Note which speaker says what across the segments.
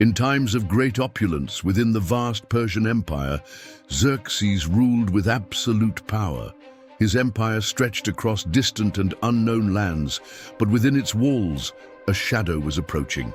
Speaker 1: In times of great opulence within the vast Persian Empire, Xerxes ruled with absolute power. His empire stretched across distant and unknown lands, but within its walls, a shadow was approaching.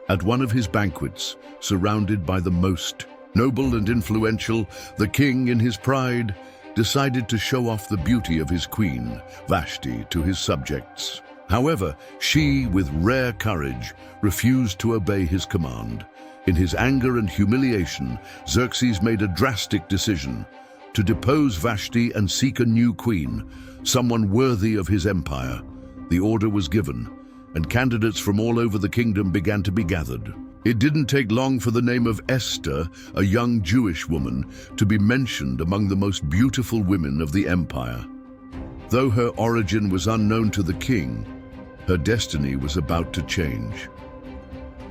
Speaker 1: At one of his banquets, surrounded by the most noble and influential, the king, in his pride, decided to show off the beauty of his queen, Vashti, to his subjects. However, she, with rare courage, refused to obey his command. In his anger and humiliation, Xerxes made a drastic decision to depose Vashti and seek a new queen, someone worthy of his empire. The order was given, and candidates from all over the kingdom began to be gathered. It didn't take long for the name of Esther, a young Jewish woman, to be mentioned among the most beautiful women of the empire. Though her origin was unknown to the king, her destiny was about to change.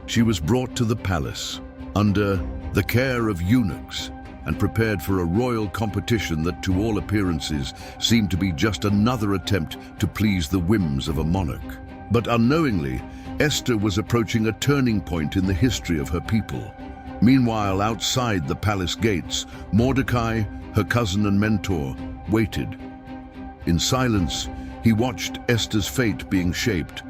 Speaker 1: She was brought to the palace under the care of eunuchs and prepared for a royal competition that, to all appearances, seemed to be just another attempt to please the whims of a monarch. But unknowingly, Esther was approaching a turning point in the history of her people. Meanwhile, outside the palace gates, Mordecai, her cousin and mentor, waited. In silence, he watched Esther's fate being shaped,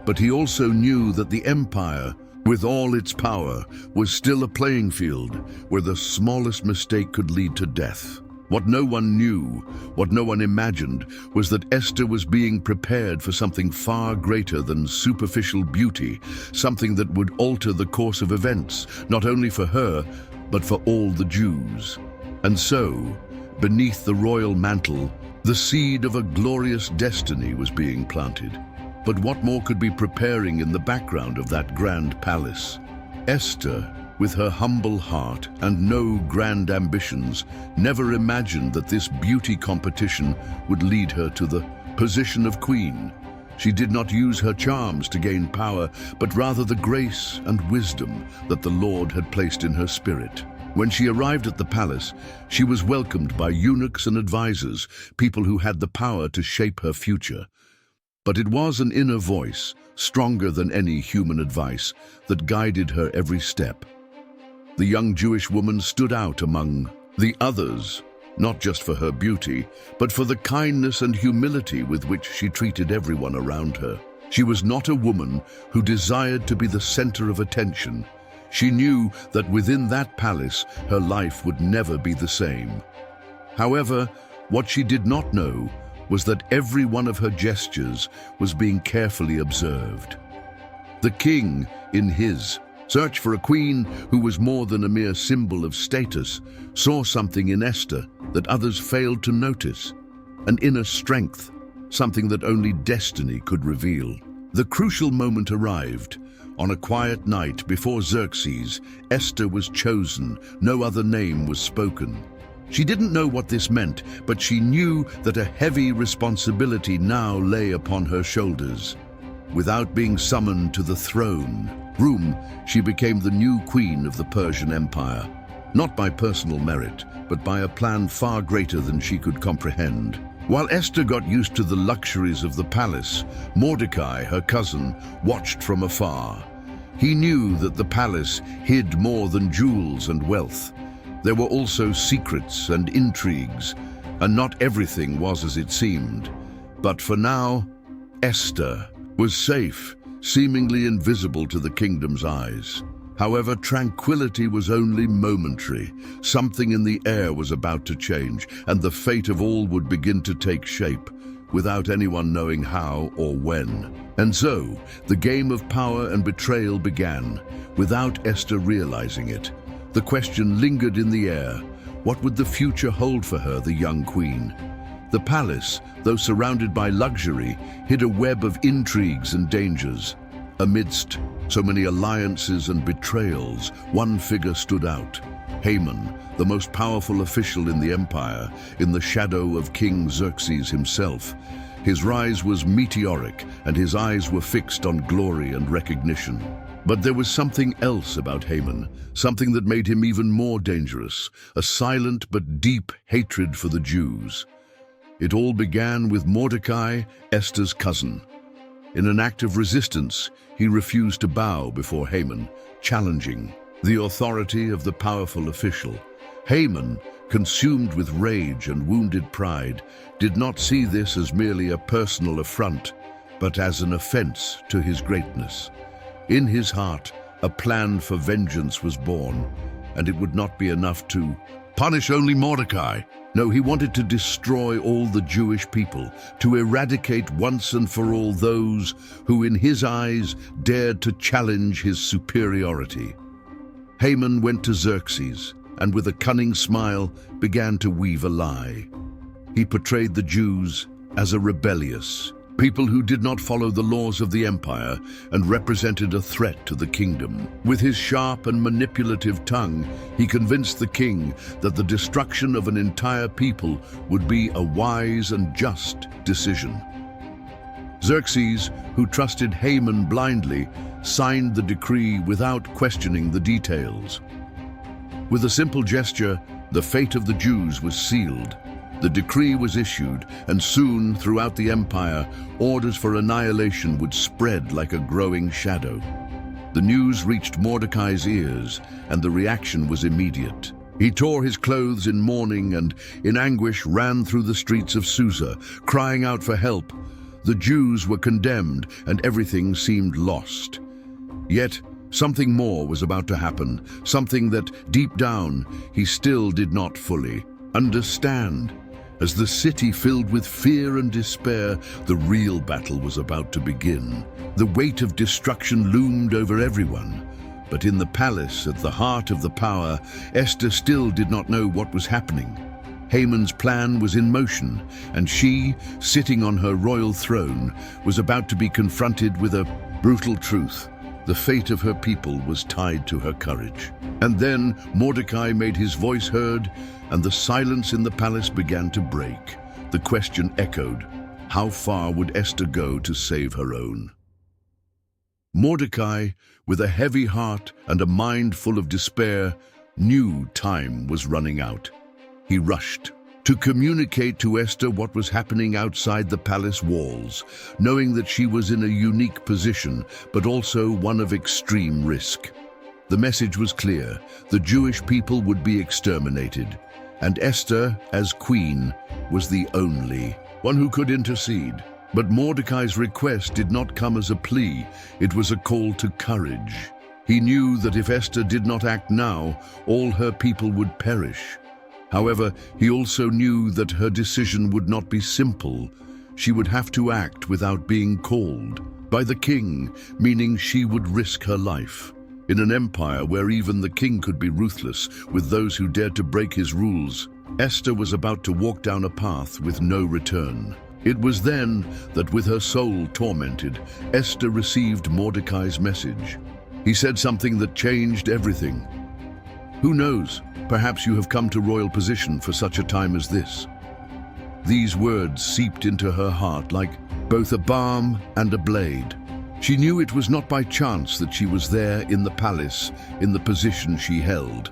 Speaker 1: but he also knew that the empire, with all its power, was still a playing field where the smallest mistake could lead to death. What no one knew, what no one imagined, was that Esther was being prepared for something far greater than superficial beauty, something that would alter the course of events, not only for her, but for all the Jews. And so, beneath the royal mantle, the seed of a glorious destiny was being planted. But what more could be preparing in the background of that grand palace? Esther, with her humble heart and no grand ambitions, never imagined that this beauty competition would lead her to the position of queen. She did not use her charms to gain power, but rather the grace and wisdom that the Lord had placed in her spirit. When she arrived at the palace, she was welcomed by eunuchs and advisors, people who had the power to shape her future. But it was an inner voice, stronger than any human advice, that guided her every step. The young Jewish woman stood out among the others, not just for her beauty, but for the kindness and humility with which she treated everyone around her. She was not a woman who desired to be the center of attention. She knew that within that palace, her life would never be the same. However, what she did not know was that every one of her gestures was being carefully observed. The king, in his search for a queen who was more than a mere symbol of status, saw something in Esther that others failed to notice, an inner strength, something that only destiny could reveal. The crucial moment arrived. On a quiet night before Xerxes, Esther was chosen. No other name was spoken. She didn't know what this meant, but she knew that a heavy responsibility now lay upon her shoulders. Without being summoned to the throne room, she became the new queen of the Persian Empire, not by personal merit, but by a plan far greater than she could comprehend. While Esther got used to the luxuries of the palace, Mordecai, her cousin, watched from afar. He knew that the palace hid more than jewels and wealth. There were also secrets and intrigues, and not everything was as it seemed. But for now, Esther was safe, seemingly invisible to the kingdom's eyes. However, tranquility was only momentary. Something in the air was about to change, and the fate of all would begin to take shape, without anyone knowing how or when. And so, the game of power and betrayal began, without Esther realizing it. The question lingered in the air. What would the future hold for her, the young queen? The palace, though surrounded by luxury, hid a web of intrigues and dangers. Amidst so many alliances and betrayals, one figure stood out. Haman, the most powerful official in the empire, in the shadow of King Xerxes himself. His rise was meteoric, and his eyes were fixed on glory and recognition. But there was something else about Haman, something that made him even more dangerous, a silent but deep hatred for the Jews. It all began with Mordecai, Esther's cousin. In an act of resistance, he refused to bow before Haman, challenging the authority of the powerful official. Haman, consumed with rage and wounded pride, did not see this as merely a personal affront, but as an offense to his greatness. In his heart, a plan for vengeance was born, and it would not be enough to punish only Mordecai. No, he wanted to destroy all the Jewish people, to eradicate once and for all those who, in his eyes, dared to challenge his superiority. Haman went to Xerxes, and with a cunning smile began to weave a lie. He portrayed the Jews as a rebellious people who did not follow the laws of the empire and represented a threat to the kingdom. With his sharp and manipulative tongue, he convinced the king that the destruction of an entire people would be a wise and just decision. Xerxes, who trusted Haman blindly, signed the decree without questioning the details. With a simple gesture, the fate of the Jews was sealed. The decree was issued, and soon, throughout the empire, orders for annihilation would spread like a growing shadow. The news reached Mordecai's ears, and the reaction was immediate. He tore his clothes in mourning and, in anguish, ran through the streets of Susa, crying out for help. The Jews were condemned, and everything seemed lost. Yet, something more was about to happen, something that, deep down, he still did not fully understand. As the city filled with fear and despair, the real battle was about to begin. The weight of destruction loomed over everyone. But in the palace, at the heart of the power, Esther still did not know what was happening. Haman's plan was in motion, and she, sitting on her royal throne, was about to be confronted with a brutal truth. The fate of her people was tied to her courage. And then Mordecai made his voice heard, and the silence in the palace began to break. The question echoed: how far would Esther go to save her own? Mordecai, with a heavy heart and a mind full of despair, knew time was running out. He rushed to communicate to Esther what was happening outside the palace walls, knowing that she was in a unique position, but also one of extreme risk. The message was clear: the Jewish people would be exterminated, and Esther, as queen, was the only one who could intercede. But Mordecai's request did not come as a plea, it was a call to courage. He knew that if Esther did not act now, all her people would perish. However, he also knew that her decision would not be simple. She would have to act without being called by the king, meaning she would risk her life. In an empire where even the king could be ruthless with those who dared to break his rules, Esther was about to walk down a path with no return. It was then that, with her soul tormented, Esther received Mordecai's message. He said something that changed everything. Who knows, perhaps you have come to royal position for such a time as this. These words seeped into her heart like both a balm and a blade. She knew it was not by chance that she was there in the palace, in the position she held.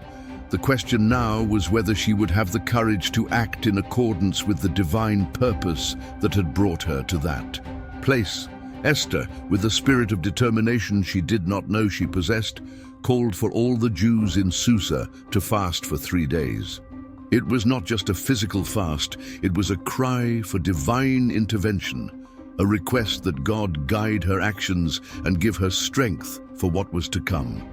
Speaker 1: The question now was whether she would have the courage to act in accordance with the divine purpose that had brought her to that place. Esther, with a spirit of determination she did not know she possessed, called for all the Jews in Susa to fast for 3 days. It was not just a physical fast, it was a cry for divine intervention, a request that God guide her actions and give her strength for what was to come.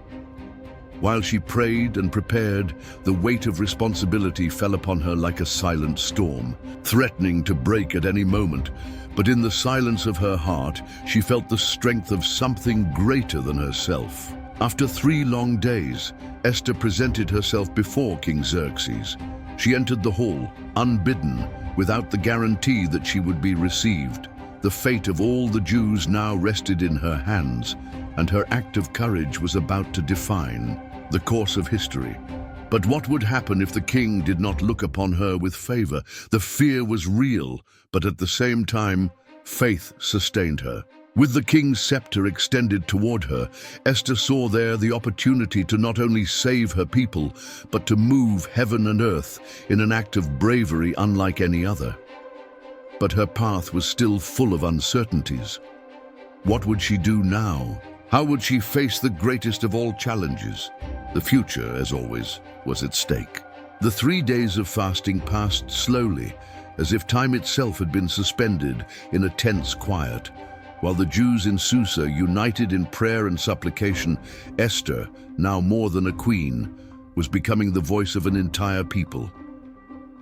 Speaker 1: While she prayed and prepared, the weight of responsibility fell upon her like a silent storm, threatening to break at any moment. But in the silence of her heart, she felt the strength of something greater than herself. After 3 long days, Esther presented herself before King Xerxes. She entered the hall, unbidden, without the guarantee that she would be received. The fate of all the Jews now rested in her hands, and her act of courage was about to define the course of history. But what would happen if the king did not look upon her with favor? The fear was real, but at the same time, faith sustained her. With the king's scepter extended toward her, Esther saw there the opportunity to not only save her people, but to move heaven and earth in an act of bravery unlike any other. But her path was still full of uncertainties. What would she do now? How would she face the greatest of all challenges? The future, as always, was at stake. The 3 days of fasting passed slowly, as if time itself had been suspended in a tense quiet. While the Jews in Susa united in prayer and supplication, Esther, now more than a queen, was becoming the voice of an entire people.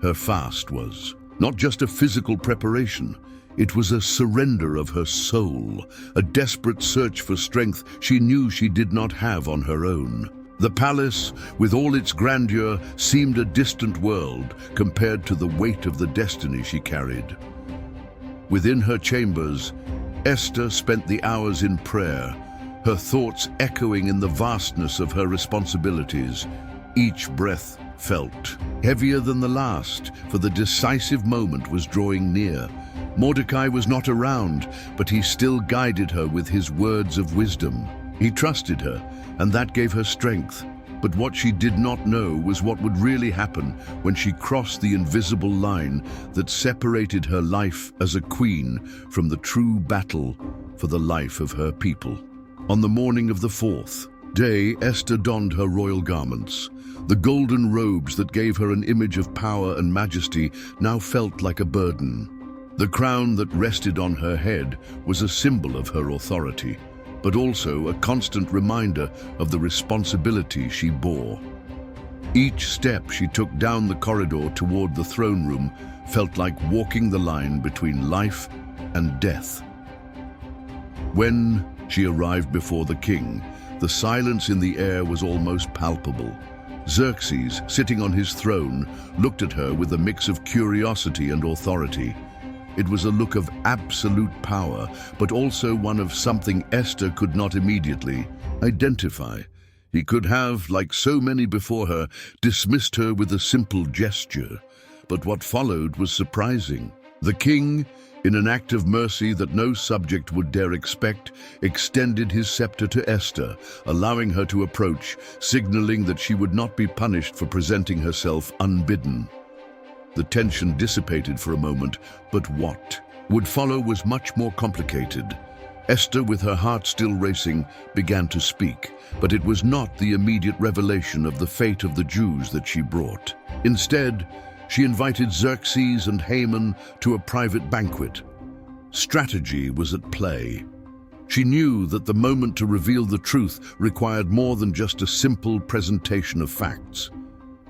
Speaker 1: Her fast was not just a physical preparation, it was a surrender of her soul, a desperate search for strength she knew she did not have on her own. The palace, with all its grandeur, seemed a distant world compared to the weight of the destiny she carried. Within her chambers, Esther spent the hours in prayer, her thoughts echoing in the vastness of her responsibilities. Each breath felt heavier than the last, for the decisive moment was drawing near. Mordecai was not around, but he still guided her with his words of wisdom. He trusted her, and that gave her strength. But what she did not know was what would really happen when she crossed the invisible line that separated her life as a queen from the true battle for the life of her people. On the morning of the 4th day, Esther donned her royal garments. The golden robes that gave her an image of power and majesty now felt like a burden. The crown that rested on her head was a symbol of her authority, but also a constant reminder of the responsibility she bore. Each step she took down the corridor toward the throne room felt like walking the line between life and death. When she arrived before the king, the silence in the air was almost palpable. Xerxes, sitting on his throne, looked at her with a mix of curiosity and authority. It was a look of absolute power, but also one of something Esther could not immediately identify. He could have, like so many before her, dismissed her with a simple gesture. But what followed was surprising. The king, in an act of mercy that no subject would dare expect, extended his scepter to Esther, allowing her to approach, signaling that she would not be punished for presenting herself unbidden. The tension dissipated for a moment, but what would follow was much more complicated. Esther, with her heart still racing, began to speak, but it was not the immediate revelation of the fate of the Jews that she brought. Instead, she invited Xerxes and Haman to a private banquet. Strategy was at play. She knew that the moment to reveal the truth required more than just a simple presentation of facts.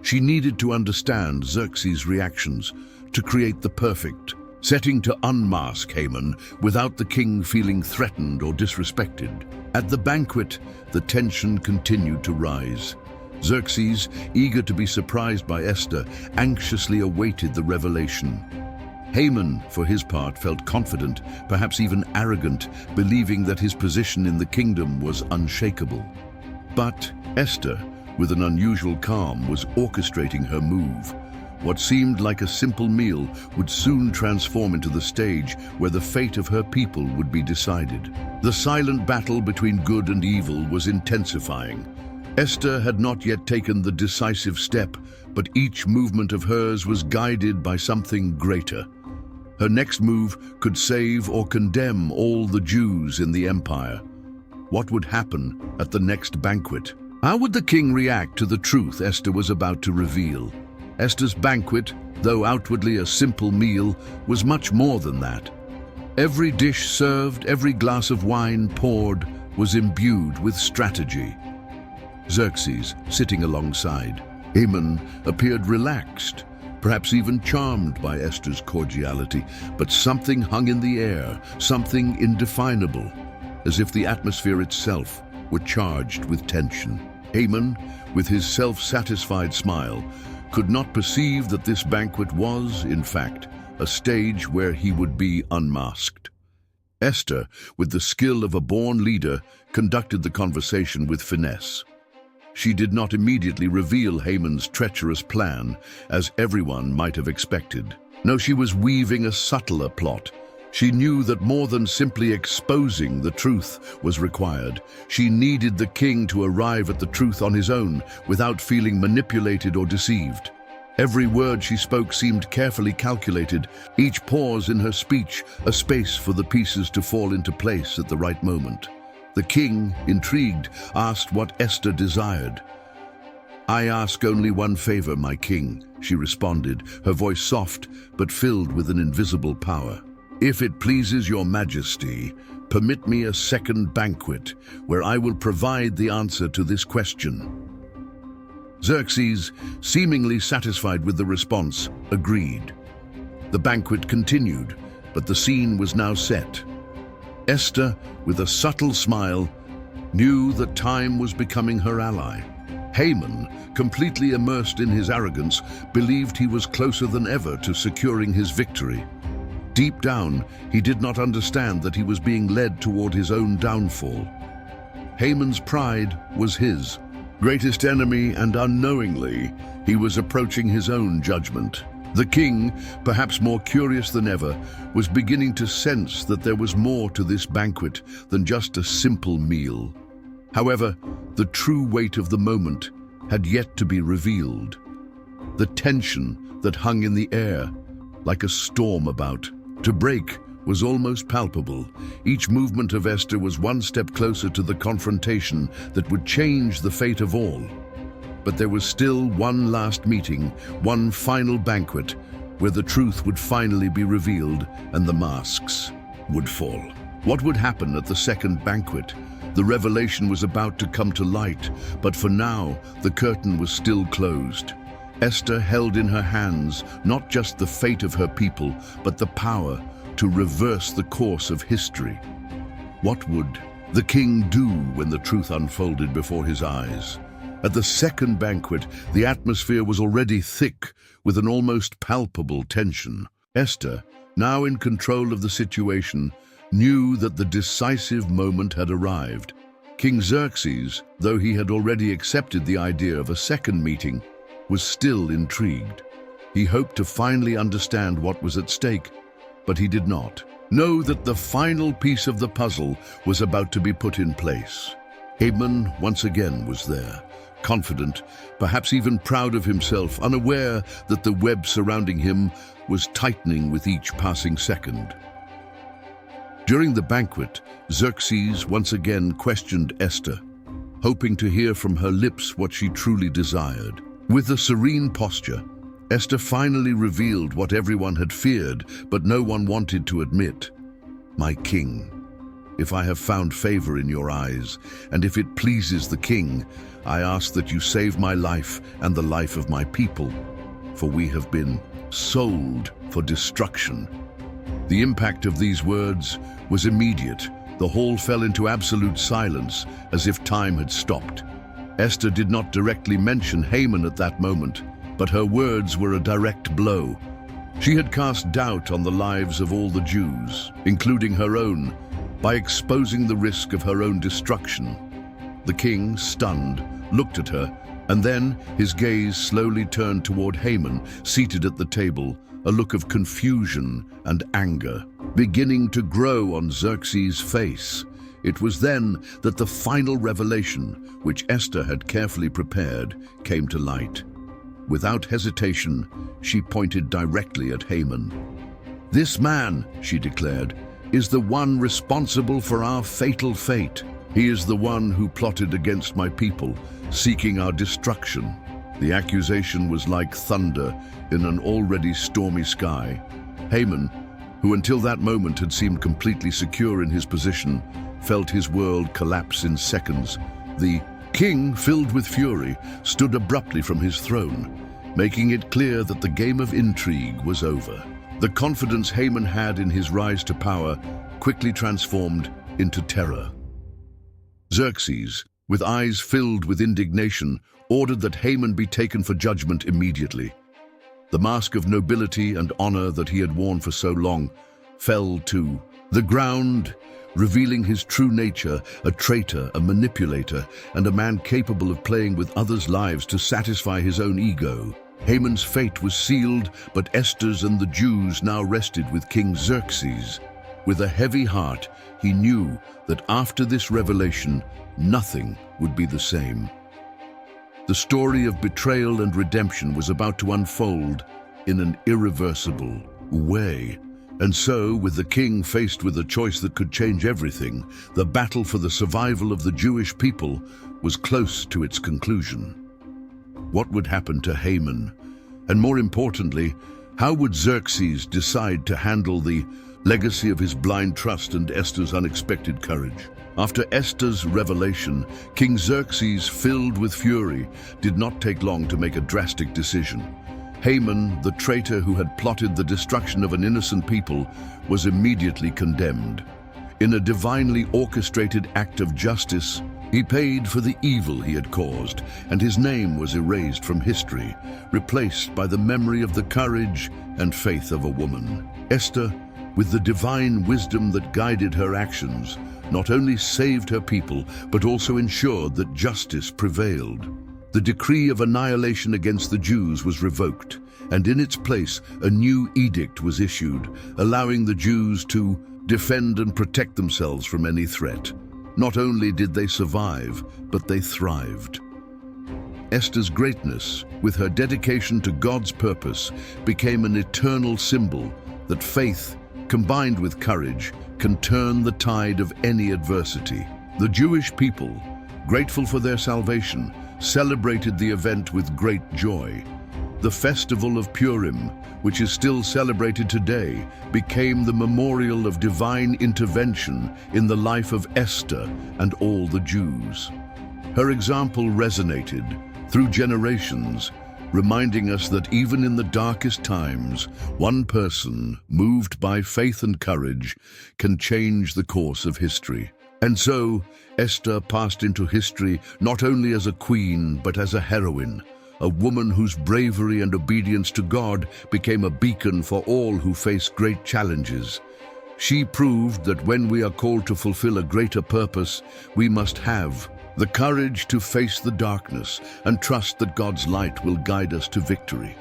Speaker 1: She needed to understand Xerxes' reactions to create the perfect setting to unmask Haman without the king feeling threatened or disrespected. At the banquet, the tension continued to rise. Xerxes, eager to be surprised by Esther, anxiously awaited the revelation. Haman, for his part, felt confident, perhaps even arrogant, believing that his position in the kingdom was unshakable. But Esther, with an unusual calm, was orchestrating her move. What seemed like a simple meal would soon transform into the stage where the fate of her people would be decided. The silent battle between good and evil was intensifying. Esther had not yet taken the decisive step, but each movement of hers was guided by something greater. Her next move could save or condemn all the Jews in the empire. What would happen at the next banquet? How would the king react to the truth Esther was about to reveal? Esther's banquet, though outwardly a simple meal, was much more than that. Every dish served, every glass of wine poured, was imbued with strategy. Xerxes, sitting alongside, Haman appeared relaxed, perhaps even charmed by Esther's cordiality, but something hung in the air, something indefinable, as if the atmosphere itself were charged with tension. Haman, with his self-satisfied smile, could not perceive that this banquet was, in fact, a stage where he would be unmasked. Esther, with the skill of a born leader, conducted the conversation with finesse. She did not immediately reveal Haman's treacherous plan, as everyone might have expected. No, she was weaving a subtler plot. She knew that more than simply exposing the truth was required. She needed the king to arrive at the truth on his own, without feeling manipulated or deceived. Every word she spoke seemed carefully calculated, each pause in her speech a space for the pieces to fall into place at the right moment. The king, intrigued, asked what Esther desired. "I ask only one favor, my king," she responded, her voice soft but filled with an invisible power. "If it pleases your majesty, permit me a second banquet where I will provide the answer to this question." Xerxes, seemingly satisfied with the response, agreed. The banquet continued, but the scene was now set. Esther, with a subtle smile, knew that time was becoming her ally. Haman, completely immersed in his arrogance, believed he was closer than ever to securing his victory. Deep down, he did not understand that he was being led toward his own downfall. Haman's pride was his greatest enemy, and unknowingly, he was approaching his own judgment. The king, perhaps more curious than ever, was beginning to sense that there was more to this banquet than just a simple meal. However, the true weight of the moment had yet to be revealed. The tension that hung in the air, like a storm about to break, was almost palpable. Each movement of Esther was one step closer to the confrontation that would change the fate of all. But there was still one last meeting, one final banquet, where the truth would finally be revealed and the masks would fall. What would happen at the second banquet? The revelation was about to come to light, but for now, the curtain was still closed. Esther held in her hands not just the fate of her people, but the power to reverse the course of history. What would the king do when the truth unfolded before his eyes? At the second banquet, the atmosphere was already thick with an almost palpable tension. Esther, now in control of the situation, knew that the decisive moment had arrived. King Xerxes, though he had already accepted the idea of a second meeting, was still intrigued. He hoped to finally understand what was at stake, but he did not know that the final piece of the puzzle was about to be put in place. Haman once again was there, confident, perhaps even proud of himself, unaware that the web surrounding him was tightening with each passing second. During the banquet, Xerxes once again questioned Esther, hoping to hear from her lips what she truly desired. With a serene posture, Esther finally revealed what everyone had feared, but no one wanted to admit. "My king, if I have found favor in your eyes, and if it pleases the king, I ask that you save my life and the life of my people, for we have been sold for destruction." The impact of these words was immediate. The hall fell into absolute silence, as if time had stopped. Esther did not directly mention Haman at that moment, but her words were a direct blow. She had cast doubt on the lives of all the Jews, including her own, by exposing the risk of her own destruction. The king, stunned, looked at her, and then his gaze slowly turned toward Haman, seated at the table, a look of confusion and anger beginning to grow on Xerxes' face. It was then that the final revelation, which Esther had carefully prepared, came to light. Without hesitation, she pointed directly at Haman. "This man," she declared, "is the one responsible for our fatal fate. He is the one who plotted against my people, seeking our destruction." The accusation was like thunder in an already stormy sky. Haman, who until that moment had seemed completely secure in his position, felt his world collapse in seconds. The king, filled with fury, stood abruptly from his throne, making it clear that the game of intrigue was over. The confidence Haman had in his rise to power quickly transformed into terror. Xerxes, with eyes filled with indignation, ordered that Haman be taken for judgment immediately. The mask of nobility and honor that he had worn for so long fell to the ground, revealing his true nature, a traitor, a manipulator, and a man capable of playing with others' lives to satisfy his own ego. Haman's fate was sealed, but Esther's and the Jews now rested with King Xerxes. With a heavy heart, he knew that after this revelation, nothing would be the same. The story of betrayal and redemption was about to unfold in an irreversible way. And so, with the king faced with a choice that could change everything, the battle for the survival of the Jewish people was close to its conclusion. What would happen to Haman? And more importantly, how would Xerxes decide to handle the legacy of his blind trust and Esther's unexpected courage? After Esther's revelation, King Xerxes, filled with fury, did not take long to make a drastic decision. Haman, the traitor who had plotted the destruction of an innocent people, was immediately condemned. In a divinely orchestrated act of justice, he paid for the evil he had caused, and his name was erased from history, replaced by the memory of the courage and faith of a woman. Esther, with the divine wisdom that guided her actions, not only saved her people, but also ensured that justice prevailed. The decree of annihilation against the Jews was revoked, and in its place a new edict was issued, allowing the Jews to defend and protect themselves from any threat. Not only did they survive, but they thrived. Esther's greatness, with her dedication to God's purpose, became an eternal symbol that faith, combined with courage, can turn the tide of any adversity. The Jewish people, grateful for their salvation, celebrated the event with great joy. The festival of Purim, which is still celebrated today, became the memorial of divine intervention in the life of Esther and all the Jews. Her example resonated through generations, reminding us that even in the darkest times, one person, moved by faith and courage, can change the course of history. And so, Esther passed into history not only as a queen, but as a heroine, a woman whose bravery and obedience to God became a beacon for all who face great challenges. She proved that when we are called to fulfill a greater purpose, we must have the courage to face the darkness and trust that God's light will guide us to victory.